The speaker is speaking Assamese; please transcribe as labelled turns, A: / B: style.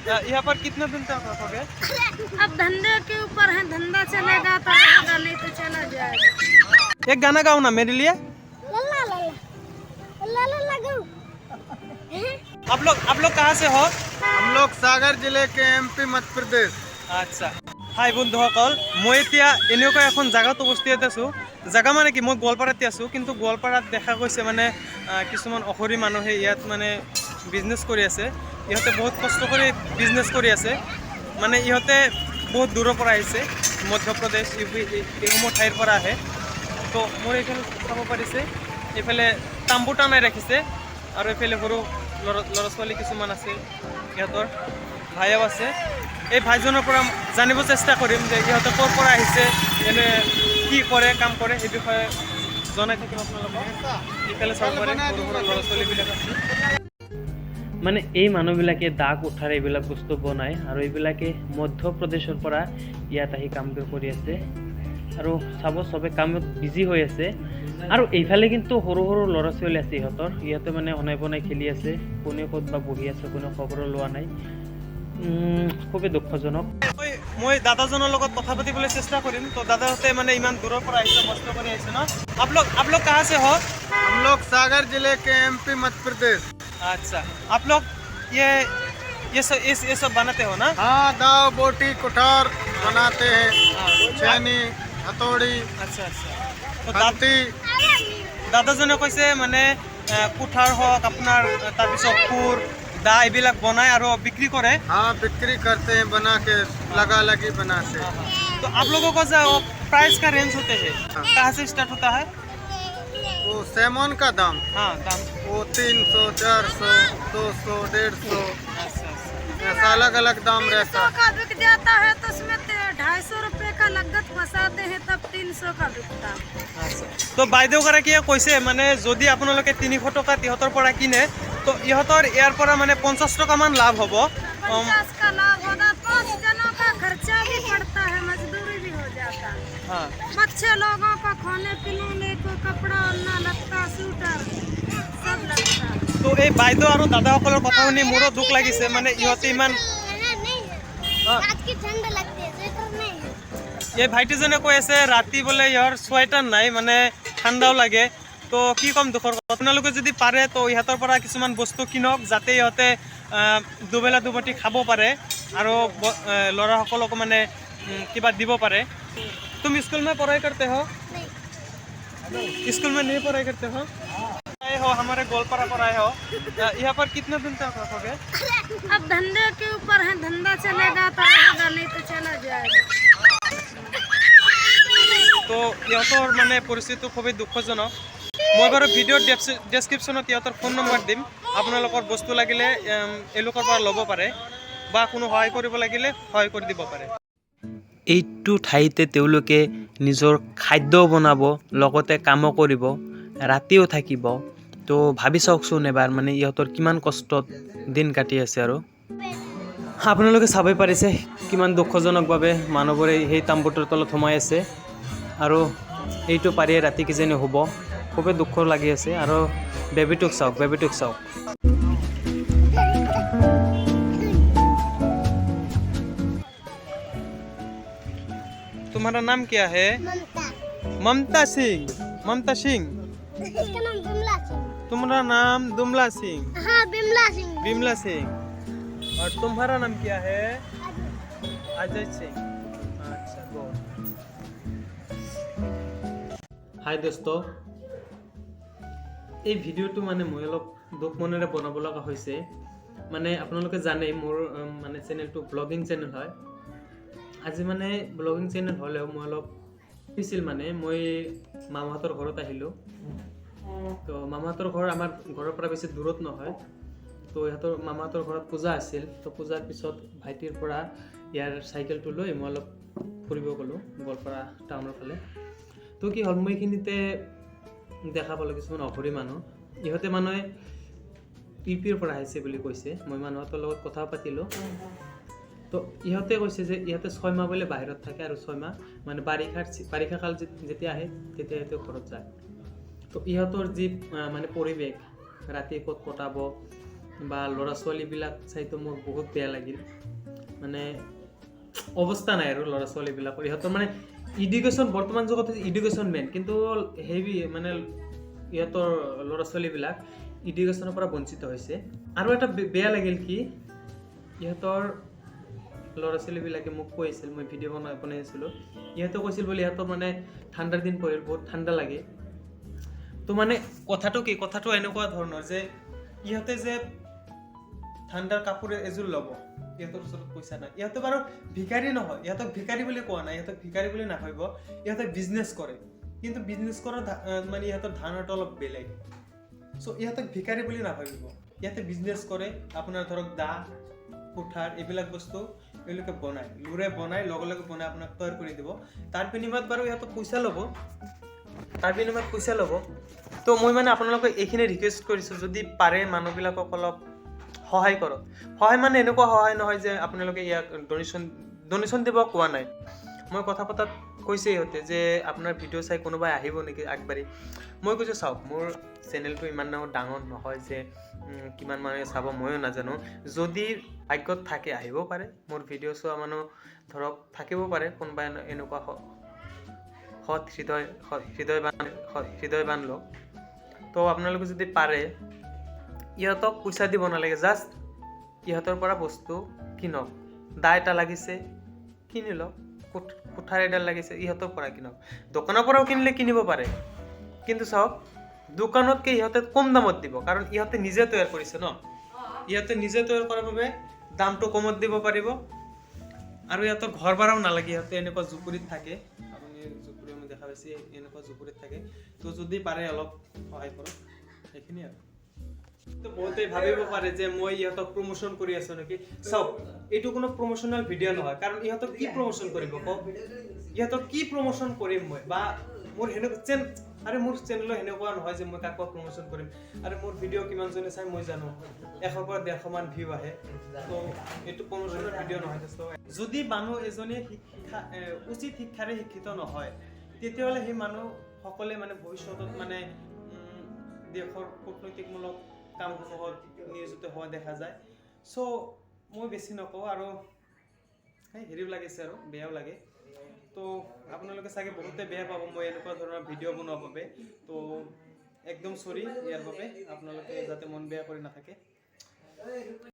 A: यहाँ पर कितना दिन तक रखोगे?
B: अब धंधे के ऊपर है, धंधा चलेगा तो रहेगा, नहीं तो चला जाएगा।
A: एक गाना गाओ ना मेरे लिए।
B: लल्ला लल्ला लल्ला लगाओ।
A: आप लोग कहाँ से हो?
C: हम लोग सागर जिले के एमपी मध्य प्रदेश।
A: আচ্ছা হাই বন্ধুসকল, মই এতিয়া এনেকুৱা এখন জাগাত উপস্থিত আছোঁ। জাগা মানে কি, মই গোৱালপাৰাতে আছোঁ, কিন্তু গোৱালপাৰাত দেখা গৈছে মানে কিছুমান অসৰী মানুহে ইয়াত মানে বিজনেছ কৰি আছে। ইহঁতে বহুত কষ্ট কৰি বিজনেছ কৰি আছে। মানে ইহঁতে বহুত দূৰৰ পৰা আহিছে, মধ্যপ্ৰদেশ ইউ পি এইসমূহ ঠাইৰ পৰা আহে। তো মোৰ এইফালে চাব পাৰিছে, এইফালে তাম্বু টানাই ৰাখিছে আৰু এইফালে সৰু ল'ৰা ছোৱালী কিছুমান আছে, ইহঁতৰ ভাইও আছে। এই ভাইজনৰ পৰা জানিব চেষ্টা কৰিম যে ইহঁতে ক'ৰ পৰা আহিছে, এনে কি কৰে, কাম কৰে, সেই বিষয়ে জনাই থাকিম আপোনালোকক। এইফালে চাব পাৰে সৰু সৰু ল'ৰা ছোৱালীবিলাক আছে। মানে এই মানুহবিলাকে দা কুঠাৰ এইবিলাক বস্তু বনায় আৰু এইবিলাকে মধ্যপ্ৰদেশৰ পৰা ইয়াত আহি কাম কৰি আছে আৰু চাব চবে কামত বিজি হৈ আছে। আৰু এইফালে কিন্তু সৰু সৰু ল'ৰা ছোৱালী আছে ইহঁতে মানে অনাই বনাই খেলি আছে, কোনে ক'ত বা বহি আছে, কোনে খবৰ লোৱা নাই। খুবেই দুঃখজনক। মই দাদাজনৰ লগত কথা পাতিবলৈ চেষ্টা কৰিম। তো দাদাহঁতে মানে ইমান দূৰৰ পৰা আহিছে, কষ্ট কৰি আহিছে ন। आप लोग कहाँ से हो?
C: हम लोग सागर जिले के एमपी मध्य प्रदेश।
A: अच्छा, आप लोग ये सब बनाते हो ना?
C: हाँ, दाव बोटी कुठार बनाते हैं, छेनी हथौड़ी।
A: अच्छा अच्छा। তো
C: खंती।
A: দাদাজনে কৈছে মানে কুঠাৰ হওক, আপোনাৰ তাৰপিছত খুৰ দা এইবিলাক বনায় আৰু বিক্ৰী কৰে।
C: हाँ, बिक्री करते हैं, बना के लगा लगी बनाते हैं।
A: तो आप लोगों को जो प्राइस का रेंज होते हैं, कहाँ से स्टार्ट होता है?
C: वो सैमन का दाम,
A: हाँ, दाम।
C: वो 300, 400, 200, 150,
A: अच्छा अच्छा।
C: ऐसा अलग अलग दाम रहता
B: 300
C: है।
B: का बिक जाता है तो उसमें 250 रुपए का लागत फंसाते हैं, तब 300 का बिकता है।
A: তো বাইদেউগৰাকীয়ে কৈছে মানে যদি আপোনালোকে 300 টকা ইহঁতৰ পৰা কিনে তো ইহঁতৰ ইয়াৰ পৰা মানে 50 টকামান লাভ হ'ব।
B: 50 का लाभ होगा, 5 जनों का खर्चा भी पड़ता है, मजदूरी भी हो जाता है।
A: हाँ,
B: बच्चे लोगों को खाने पीने को कपड़ा ओढ़ना लगता, स्वेटर सब लगता है।
A: তো এই বাইদেউ আৰু দাদাসকলৰ কথা শুনি মোৰো দুখ লাগিছে। মানে ইহঁতে ইমান
B: ठंड लगती है, स्वेटर नहीं है।
A: এই ভাইটিজনে কৈ আছে ৰাতি বোলে ইহঁৰ চুৱেটাৰ নাই, মানে ঠাণ্ডাও লাগে। তো কি ক'ম দুখৰ কথা। আপোনালোকে যদি পাৰে তো ইহঁতৰ পৰা কিছুমান বস্তু কিনক, যাতে ইহঁতে দুবেলা দুবটি খাব পাৰে আৰু ল'ৰাসকলকো মানে কিবা দিব পাৰে। तुम स्कूल में पढ़ाई करते हो? स्कूल में नहीं पढ़ाई करते हो? आए हो हमारे गोलपारा पर आए हो, यहाँ पर कितना दिन तक रखोगे?
B: अब धंधे के ऊपर है, धंधा चलेगा तो रहेगा, नहीं तो चला जाएगा।
A: তো ইহঁতৰ মানে পৰিস্থিতি খুবেই দুঃখজনক। মই বাৰু ভিডিঅ'ৰ ডেছক্ৰিপশ্যনত ইহঁতৰ ফোন নম্বৰ দিম, আপোনালোকৰ বস্তু লাগিলে এওঁলোকৰ পৰা ল'ব পাৰে বা কোনো সহায় কৰিব লাগিলে সহায় কৰি দিব পাৰে। এইটো ঠাইতে তেওঁলোকে নিজৰ খাদ্যও বনাব, লগতে কামো কৰিব, ৰাতিও থাকিব। তো ভাবি চাওকচোন এবাৰ, মানে ইহঁতৰ কিমান কষ্টত দিন কাটি আছে। আৰু আপোনালোকে চাবই পাৰিছে কিমান দুঃখজনকভাৱে মানুহবোৰে সেই তাম্বুটোৰ তলত সোমাই আছে আৰু এইটো পাৰিয়ে ৰাতি কিজানি হ'ব। খুবেই দুখ লাগি আছে। আৰু বেবীটোক চাওক, বেবীটোক চাওক। तुम्हारा नाम क्या है? ममता सिंह। ममता सिंह।
B: इसका नाम बिमला सिंह।
A: तुम्हारा नाम दुमला सिंह।
B: हाँ, बिमला सिंह।
A: बिमला सिंह। और तुम्हारा नाम क्या है? अजय सिंह। अच्छा, गुड। हाय दोस्तों, এই ভিডিঅ'টো মানে মই অলপ দুখ মনেৰে বনাব লগা হৈছে। মানে আপোনালোকে জানেই মোৰ মানে চেনেলটো ব্লগিং চেনেল হয়। আজি মানে ব্লগিং চেনেল হ'লেও মই অলপ পিছিল, মানে মই মামাহঁতৰ ঘৰত আহিলোঁ। তো মামাহঁতৰ ঘৰ আমাৰ ঘৰৰ পৰা বেছি দূৰত নহয়। তো ইহঁতৰ মামাহঁতৰ ঘৰত পূজা আছিল। তো পূজাৰ পিছত ভাইটিৰ পৰা ইয়াৰ চাইকেলটো লৈ মই অলপ ফুৰিব গ'লোঁ গোৱালপাৰা টাউনৰ ফালে। তো কি হ'ল, মই এইখিনিতে দেখা পালোঁ কিছুমান অঘৰী মানুহ। ইহঁতে মানুহে ইউপিৰ পৰা আহিছে বুলি কৈছে। মই মানুহহঁতৰ লগত কথা পাতিলোঁ। তো ইহঁতে কৈছে যে ইহঁতে 6 মাহ বোলে বাহিৰত থাকে আৰু 6 মাহ মানে বাৰিষা কাল যেতিয়া আহে তেতিয়া ইহঁতে ঘৰত যায়। তো ইহঁতৰ যি মানে পৰিৱেশ, ৰাতি ক'ত কটাব বা ল'ৰা ছোৱালীবিলাক চাইতো মোৰ বহুত বেয়া লাগিল মানে অৱস্থা নাই আৰু ল'ৰা ছোৱালীবিলাকৰ ইহঁতৰ মানে এডুকেশ্যন বৰ্তমান যুগত এডুকেশ্যন মেইন কিন্তু হেভি মানে ইহঁতৰ ল'ৰা ছোৱালীবিলাক এডুকেশ্যনৰ পৰা বঞ্চিত হৈছে আৰু এটা বেয়া লাগিল কি ইহঁতৰ ল'ৰা ছোৱালীবিলাকে মোক কৈছিল মই ভিডিঅ' বনাইছিলোঁ ইহঁতে কৈছিল বোলে ইহঁতৰ মানে ঠাণ্ডাৰ দিন পৰিল বহুত ঠাণ্ডা লাগে তো মানে কথাটো এনেকুৱা ধৰণৰ যে ইহঁতে যে ঠাণ্ডাৰ কাপোৰ এযোৰ ল'ব ইহঁতৰ ওচৰত পইচা নাই ইহঁতে বাৰু ভিকাৰী নহয় ইহঁতক ভিকাৰী বুলি কোৱা নাই ইহঁতক ভিকাৰী বুলি নাভাবিব ইহঁতে বিজনেছ কৰে কিন্তু বিজনেছ কৰাৰ মানে ইহঁতৰ ধাৰণাটো অলপ বেলেগ চ' ইহঁতক ভিকাৰী বুলি নাভাবিব ইহঁতে বিজনেছ কৰে আপোনাৰ ধৰক দা কুঠাৰ এইবিলাক বস্তু এওঁলোকে বনায় লুৰে বনাই লগে লগে বনাই আপোনাক তৈয়াৰ কৰি দিব তাৰ বিনিময়ত বাৰু ইহঁতক পইচা ল'ব তো মই মানে আপোনালোকক এইখিনি ৰিকুৱেষ্ট কৰিছোঁ যদি পাৰে মানুহবিলাকক অলপ সহায় কৰক সহায় মানে এনেকুৱা সহায় নহয় যে আপোনালোকে ইয়াক ডনেশ্যন দিব কোৱা নাই মই কথা পতাত কৈছে ইহঁতে যে আপোনাৰ ভিডিঅ' চাই কোনোবাই আহিব নেকি আগবাঢ়ি মই কৈছোঁ চাওক মোৰ চেনেলটো ইমান ডাঙৰ নহয় যে কিমান মানুহে চাব ময়ো নাজানো যদি ভাগ্যত থাকে আহিব পাৰে মোৰ ভিডিঅ' চোৱা মানুহ ধৰক থাকিব পাৰে কোনোবা এনেকুৱা সৎ হৃদয়বান লোক তো আপোনালোকে যদি পাৰে ইহঁতক পইচা দিব নালাগে জাষ্ট ইহঁতৰ পৰা বস্তু কিনক দা এটা লাগিছে কিনি লওক কুঠাৰ এডাল লাগিছে ইহঁতৰ পৰা কিনক দোকানৰ পৰাও কিনিব পাৰে কিন্তু চাওক দোকানতকে ইহঁতে কম দামত দিব কাৰণ ইহঁতে নিজে তৈয়াৰ কৰিছে ন ইহঁতে নিজে তৈয়াৰ কৰাৰ বাবে দামটো কমত দিব পাৰিব আৰু ইহঁতৰ ঘৰ ভাড়াও নালাগে ইহঁতে এনেকুৱা জুপুৰিত থাকে আপুনি জুপুৰি আমি দেখা পাইছে এনেকুৱা জুপুৰিত থাকে তো যদি পাৰে অলপ সহায় কৰক সেইখিনি আৰু তো বহুতে ভাবিব পাৰে যে মই ইহঁতক প্ৰমোশ্যন কৰি আছো নেকি চাওক এইটো কোনো প্ৰমোশ্যনেল ভিডিঅ' নহয় কাৰণ ইহঁতক কি প্ৰমোশ্যন কৰিব কওক ইহঁতক কি প্ৰমোশ্যন কৰিম মই বা মোৰ মোৰ চেনেলত সেনেকুৱা নহয় যে মই কাকো প্ৰমোশ্যন কৰিম আৰু মোৰ ভিডিঅ' কিমানজনে চাই মই জানো 100 পৰা 150 মান ভিউ আহে তো এইটো প্ৰমোশ্যনেল ভিডিঅ' নহয় যদি মানুহ এজনে উচিত শিক্ষাৰে শিক্ষিত নহয় তেতিয়াহ'লে সেই মানুহসকলে মানে ভৱিষ্যতত মানে দেশৰ কূটনৈতিকমূলক কামসমূহত নিয়োজিত হোৱা দেখা যায় চ' মই বেছি নকওঁ আৰু হেৰিও লাগিছে আৰু বেয়াও লাগে তো আপোনালোকে চাগে বহুতে বেয়া পাব মই এনেকুৱা ধৰণৰ ভিডিঅ' বনোৱাৰ বাবে তো একদম চৰি ইয়াৰ বাবে আপোনালোকে যাতে মন বেয়া কৰি নাথাকে